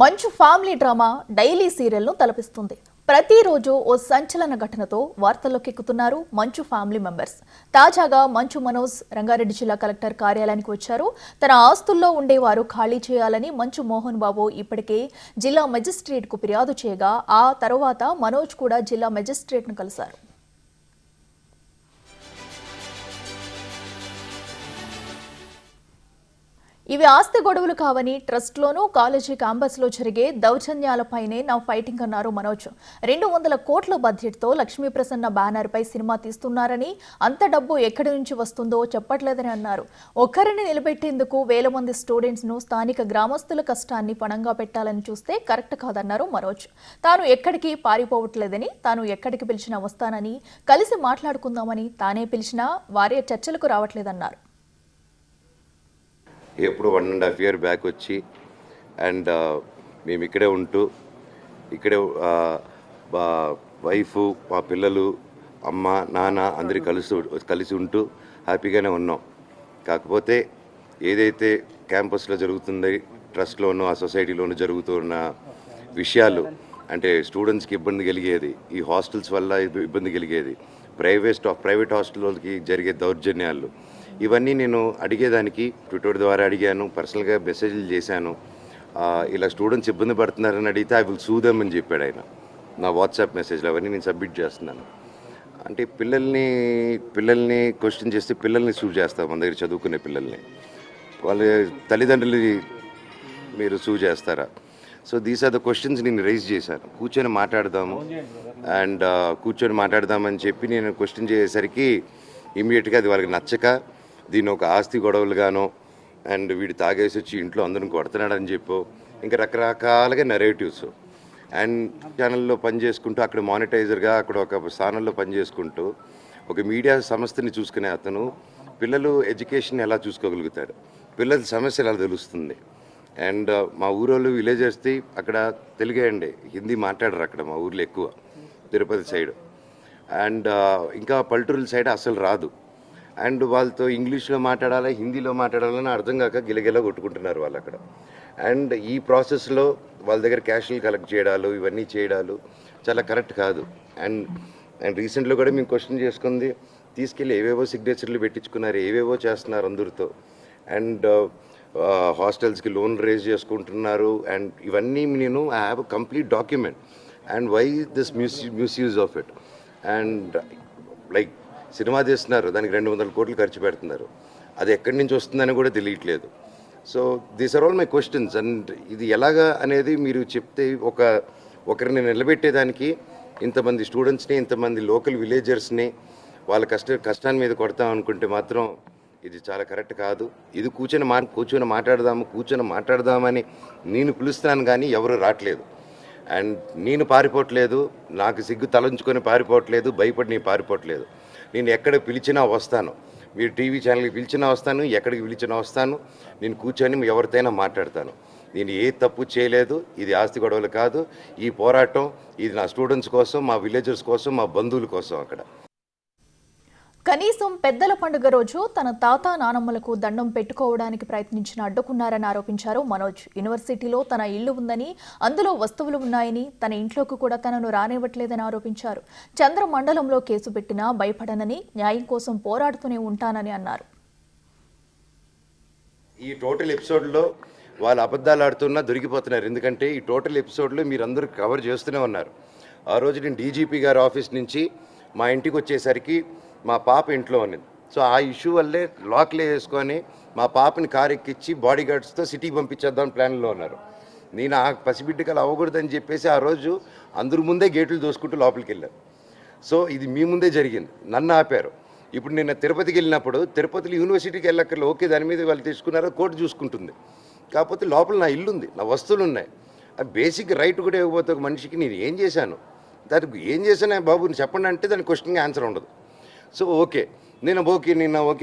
మంచు family drama daily సీరియల్ను తలపిస్తుంది. ప్రతిరోజు ఓ సంచలన ఘటనతో వార్తల్లోకి ఎక్కుతున్నారు మంచు ఫ్యామిలీ మెంబర్స్. తాజాగా మంచు మనోజ్ రంగారెడ్డి జిల్లా కలెక్టర్ కార్యాలయానికి వచ్చారు. తన ఆస్తుల్లో ఉండేవారు ఖాళీ చేయాలని మంచు మోహన్ బాబు ఇప్పటికే జిల్లా మెజిస్ట్రేట్కు ఫిర్యాదు చేయగా ఆ తర్వాత మనోజ్ కూడా జిల్లా మెజిస్ట్రేట్ను కలిశారు. ఇవి ఆస్తి గొడవలు కావని, ట్రస్ట్లోనూ కాలేజీ క్యాంపస్లో జరిగే దౌర్జన్యాలపైనే నా ఫైటింగ్ అన్నారు మనోజ్. 200 కోట్ల బడ్జెట్తో లక్ష్మీ ప్రసన్న బ్యానర్పై సినిమా తీస్తున్నారని, అంత డబ్బు ఎక్కడి నుంచి వస్తుందో చెప్పట్లేదని అన్నారు. ఒక్కరిని నిలబెట్టేందుకు వేల మంది స్టూడెంట్స్ను స్థానిక గ్రామస్తుల కష్టాన్ని పణంగా పెట్టాలని చూస్తే కరెక్ట్ కాదన్నారు మనోజ్. తాను ఎక్కడికి పారిపోవట్లేదని, తాను ఎక్కడికి పిలిచినా వస్తానని, కలిసి మాట్లాడుకుందామని తానే పిలిచినా వారే చర్చలకు రావట్లేదన్నారు. ఎప్పుడు 1.5 year బ్యాక్ వచ్చి అండ్ మేము ఇక్కడే ఉంటూ ఇక్కడే వైఫ్ మా పిల్లలు అమ్మ నాన్న అందరి కలిసి ఉంటూ హ్యాపీగానే ఉన్నాం. కాకపోతే ఏదైతే క్యాంపస్లో జరుగుతుంది, ట్రస్ట్లోనూ ఆ సొసైటీలోనూ జరుగుతున్న విషయాలు అంటే స్టూడెంట్స్కి ఇబ్బంది కలిగేది, ఈ హాస్టల్స్ వల్ల ఇబ్బంది కలిగేది, ప్రైవేట్ హాస్టల్కి జరిగే దౌర్జన్యాలు, ఇవన్నీ నేను అడిగేదానికి ట్విట్టర్ ద్వారా అడిగాను, పర్సనల్గా మెసేజ్లు చేశాను. ఇలా స్టూడెంట్స్ ఇబ్బంది పడుతున్నారని అడిగితే ఐ విల్ సూ దెమ్ అని చెప్పాడు ఆయన. నా వాట్సాప్ మెసేజ్లు అవన్నీ నేను సబ్మిట్ చేస్తున్నాను. అంటే పిల్లల్ని క్వశ్చన్ చేస్తే పిల్లల్ని సూ చేస్తాం, మన దగ్గర చదువుకునే పిల్లల్ని. వాళ్ళ తల్లిదండ్రులు మీరు సూ చేస్తారా? So these are the questions నేను రైజ్ చేశాను. కూర్చొని మాట్లాడదామని చెప్పి నేను క్వశ్చన్ చేసేసరికి ఇమీడియట్గా అది వాళ్ళకి నచ్చక దీన్ని ఒక ఆస్తి గొడవలుగానో అండ్ వీడు తాగేసి వచ్చి ఇంట్లో అందరిని కొడుతున్నాడని చెప్పో ఇంకా రకరకాలుగా నెరేటివ్స్. అండ్ ఛానల్లో పనిచేసుకుంటూ అక్కడ మానిటైజర్గా అక్కడ ఒక స్థానంలో పనిచేసుకుంటూ ఒక మీడియా సంస్థని చూసుకునే అతను పిల్లలు ఎడ్యుకేషన్ ఎలా చూసుకోగలుగుతాడు, పిల్లల సమస్య ఎలా తెలుస్తుంది. అండ్ మా ఊరోళ్ళు విలేజెస్ది అక్కడ తెలుగే అండి, హిందీ మాట్లాడరు అక్కడ మా ఊర్లో ఎక్కువ, తిరుపతి సైడ్. అండ్ ఇంకా పల్లెటూరుల సైడ్ అసలు రాదు. అండ్ వాళ్ళతో ఇంగ్లీష్లో మాట్లాడాలి, హిందీలో మాట్లాడాలని అర్థం కాక గిలగిలా కొట్టుకుంటున్నారు వాళ్ళు అక్కడ. అండ్ ఈ ప్రాసెస్లో వాళ్ళ దగ్గర క్యాష్లు కలెక్ట్ చేయడాలు ఇవన్నీ చేయడాలు చాలా కరెక్ట్ కాదు. అండ్ రీసెంట్లో కూడా మేము క్వశ్చన్ చేసుకుంది, తీసుకెళ్ళి ఏవేవో సిగ్నేచర్లు పెట్టించుకున్నారు, ఏవేవో చేస్తున్నారు అందరితో. అండ్ హాస్టల్స్కి లోన్ రేజ్ చేసుకుంటున్నారు. అండ్ ఇవన్నీ నేను I have a complete document. And why this misuse of it. And like cinema తీస్తున్నారు, దానికి 200 కోట్లు ఖర్చు పెడుతున్నారు, అది ఎక్కడి నుంచి వస్తుందని కూడా తెలియట్లేదు. So these are all my questions. And ఇది ఎలాగా అనేది మీరు చెప్తే ఒకరిని నిలబెట్టేదానికి ఇంతమంది స్టూడెంట్స్ని, ఇంతమంది లోకల్ విలేజర్స్ని వాళ్ళ కష్టాన్ని మీద కొడతాం అనుకుంటే మాత్రం ఇది చాలా కరెక్ట్ కాదు. ఇది కూర్చొని మాట్లాడదామని నేను పిలుస్తాను కానీ ఎవరు రావట్లేదు. అండ్ నేను పారిపోవట్లేదు, నాకు సిగ్గు తలంచుకొని పారిపోవట్లేదు, భయపడి నేను పారిపోవట్లేదు. నేను ఎక్కడికి పిలిచినా వస్తాను, మీరు టీవీ ఛానల్కి పిలిచినా వస్తాను, ఎక్కడికి పిలిచినా వస్తాను. నేను కూర్చొని ఎవరితోనైనా మాట్లాడతాను. నేను ఏ తప్పు చేయలేదు, ఇది ఆస్తి గొడవలు కాదు. ఈ పోరాటం ఇది నా స్టూడెంట్స్ కోసం, మా విలేజర్స్ కోసం, మా బంధువుల కోసం. అక్కడ కనీసం పెద్దల పండుగ రోజు తన తాత నానమ్మలకు దండం పెట్టుకోవడానికి ప్రయత్నించిన అడ్డుకున్నారని ఆరోపించారు మనోజ్. యూనివర్సిటీలో తన ఇల్లు ఉందని, అందులో వస్తువులు ఉన్నాయని, తన ఇంట్లోకి కూడా తనను రానివ్వట్లేదని ఆరోపించారు. చంద్రమండలంలో కేసు పెట్టినా భయపడనని, న్యాయం కోసం పోరాడుతూనే ఉంటానని అన్నారు. ఈ టోటల్ ఎపిసోడ్లో వాళ్ళు అబద్ధాలు ఆడుతున్నా దొరికిపోతున్నారు. ఎందుకంటే ఈ టోటల్ ఎపిసోడ్లో మీరందరూ కవర్ చేస్తూనే ఉన్నారు. ఆ రోజు నేను డీజీపీ గారి ఆఫీస్ నుంచి మా ఇంటికి వచ్చేసరికి మా పాప ఇంట్లో ఉన్నది. సో ఆ ఇష్యూ వల్లే లాక్లే వేసుకొని మా పాపని కారు ఎక్కించి బాడీ గార్డ్స్తో సిటీకి పంపించేద్దాం ప్లాన్లో ఉన్నారు. నేను ఆ పసిబిడ్డకి అలా అవ్వకూడదని చెప్పేసి ఆ రోజు అందరి ముందే గేట్లు దోసుకుంటూ లోపలికి వెళ్ళారు. సో ఇది మీ ముందే జరిగింది, నన్ను ఆపారు. ఇప్పుడు నేను తిరుపతికి వెళ్ళినప్పుడు తిరుపతిలో యూనివర్సిటీకి వెళ్ళక్కర్లేదు, ఓకే దాని మీద వాళ్ళు తీసుకున్నారో కోర్టు చూసుకుంటుంది. కాకపోతే లోపల నా ఇల్లు ఉంది, నా వస్తువులు ఉన్నాయి. ఆ బేసిక్ రైట్ కూడా ఇవ్వకపోతే ఒక మనిషికి నేను ఏం చేశాను, దానికి ఏం చేశాను బాబు చెప్పండి అంటే దానికి క్వశ్చన్కి ఆన్సర్ ఉండదు. సో నేను ఓకే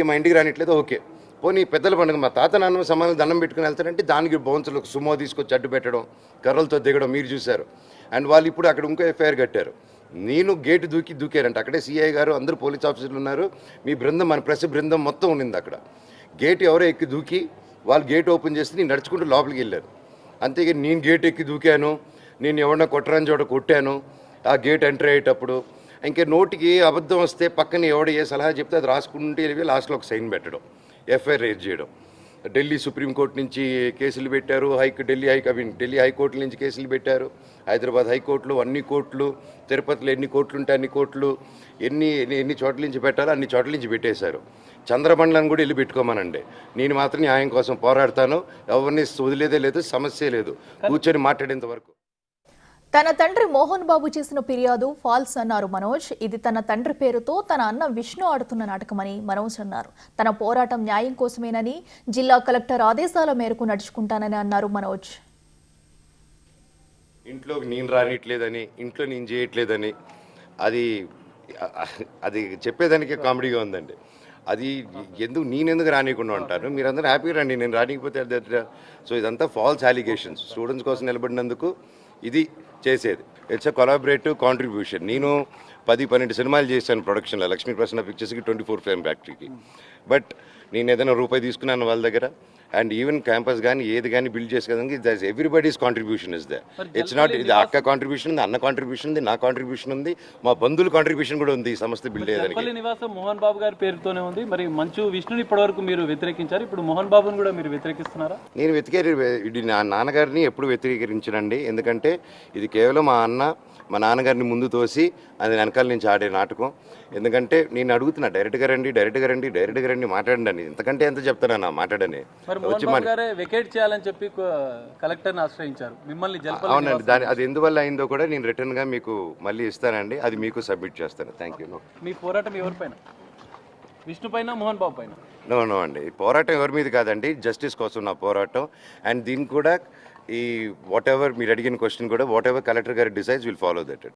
మా ఇంటికి రానిట్లేదు, ఓకే పోనీ పెద్దల పండుగ మా తాత నాన్న సమానం దండం పెట్టుకుని వెళ్తారంటే దానికి బౌన్సర్లు సుమో తీసుకొచ్చి అడ్డు పెట్టడం, కర్రలతో దిగడం మీరు చూశారు. అండ్ వాళ్ళు ఇప్పుడు అక్కడ ఇంకో ఎఫ్ఐఆర్ కట్టారు. నేను గేటు దూకారంట. అక్కడే సిఐ గారు అందరూ పోలీస్ ఆఫీసర్లు ఉన్నారు, మీ బృందం మన ప్రెస్ బృందం మొత్తం ఉండింది అక్కడ. గేటు ఎవరో ఎక్కి దూకి వాళ్ళు గేట్ ఓపెన్ చేసి నేను నడుచుకుంటూ లోపలికి వెళ్ళారు. అంతేగాని నేను గేట్ ఎక్కి దూకాను, నేను ఎవరన్నా కొట్టరాని చోట కొట్టాను ఆ గేట్ ఎంటర్ అయ్యేటప్పుడు, ఇంకా నోటికి అబద్ధం వస్తే పక్కన ఎవడ ఏ సలహా చెప్తే అది రాసుకుంటే వెళ్ళి లాస్ట్లో ఒక సైన్ పెట్టడం, ఎఫ్ఐఆర్ రేజ్ చేయడం. ఢిల్లీ సుప్రీంకోర్టు నుంచి కేసులు పెట్టారు, ఢిల్లీ హైకోర్టు నుంచి కేసులు పెట్టారు, హైదరాబాద్ హైకోర్టులు, అన్ని కోర్టులు, తిరుపతిలో ఎన్ని కోర్టులు ఉంటే అన్ని కోర్టులు, ఎన్ని చోట్ల నుంచి పెట్టాలో అన్ని చోట్ల నుంచి పెట్టేశారు. చంద్రమండలం కూడా వెళ్ళి పెట్టుకోమనండి, నేను మాత్రం న్యాయం కోసం పోరాడతాను, ఎవరిని వదిలేదే లేదు, సమస్య లేదు, కూర్చొని మాట్లాడేంత వరకు. తన తండ్రి మోహన్ బాబు చేసిన ఫిర్యాదు ఫాల్స్ అన్నారు మనోజ్. ఇది తన తండ్రి పేరుతో తన అన్న విష్ణు ఆడుతున్న నాటకమని మనోజ్ అన్నారు. తన పోరాటం న్యాయం కోసమేనని, జిల్లా కలెక్టర్ ఆదేశాల మేరకు నడుచుకుంటానని అన్నారు మనోజ్. ఇంట్లో నేను రానిట్లేదని, ఇంట్లో నేను చేయట్లేదని, అది చెప్పేదానికి కామెడీగా ఉందండి. అది నేనెందుకు రానియకుండా ఉంటాను, మీరందరూ హ్యాపీగా రండి, నేను రానికపోతే. సో ఇదంతా ఫాల్స్ అలిగేషన్స్. స్టూడెంట్స్ కోసం నిలబడినందుకు ఇది చేసేది. It's a collaborative contribution. నేను 10-12 సినిమాలు చేశాను ప్రొడక్షన్లో, లక్ష్మీ ప్రసన్న పిక్చర్స్కి, 24 ఫిల్మ్ ఫ్యాక్టరీకి. బట్ నేను ఏదైనా రూపాయి తీసుకున్నాను వాళ్ళ దగ్గర. అండ్ ఈవెన్ క్యాంపస్ కానీ ఏది కానీ బిల్డ్ చేసేదానికి everybody's contribution is they. It's not ఇది అక్క కాంట్రిబ్యూషన్ ఉంది, అన్న కాంట్రిబ్యూషన్ ఉంది, నా కాంట్రిబ్యూషన్ ఉంది, మా బంధువుల కాంట్రిబ్యూషన్ కూడా ఉంది ఈ సంస్థ బిల్డ్ చేయడానికి. నివాసం మోహన్ బాబు గారి పేరుతోనే ఉంది. మరి మంచు విష్ణుని ఇప్పటివరకు మీరు వ్యతిరేకించారు, ఇప్పుడు మోహన్ బాబుని కూడా మీరు వ్యతిరేకిస్తున్నారా? నేను ఇది నా నాన్నగారిని ఎప్పుడు వ్యతిరేకించనండి. ఎందుకంటే ఇది కేవలం మా నాన్నగారిని ముందు తోసి అది వెనకాల నుంచి ఆడే నాటకం. ఎందుకంటే నేను అడుగుతున్నా, డైరెక్ట్గా రండి మాట్లాడండి అని. ఎంతకంటే ఎంత చెప్తానన్నా మాట్లాడని. వెకేట్ చేయాలని చెప్పి కలెక్టర్ని ఆశ్రయించారు మిమ్మల్ని. అవునండి, అది ఎందువల్ల అయిందో కూడా నేను రిటర్న్గా మీకు మళ్ళీ ఇస్తానండి, అది మీకు సబ్మిట్ చేస్తాను. Thank you. మీ పోరాటం ఎవరిపైన? విష్ణు పైన, మోహన్ బాబు పైన? నో అండి, పోరాటం ఎవరి మీద కాదండి, జస్టిస్ కోసం నా పోరాటం. అండ్ దీనికి కూడా వాట్ ఎవర్ మీరు అడిగిన క్వశ్చన్ కూడా, వాట్ ఎవర్ కలెక్టర్ గారి డిసైడ్స్ విల్ ఫాలో దట్.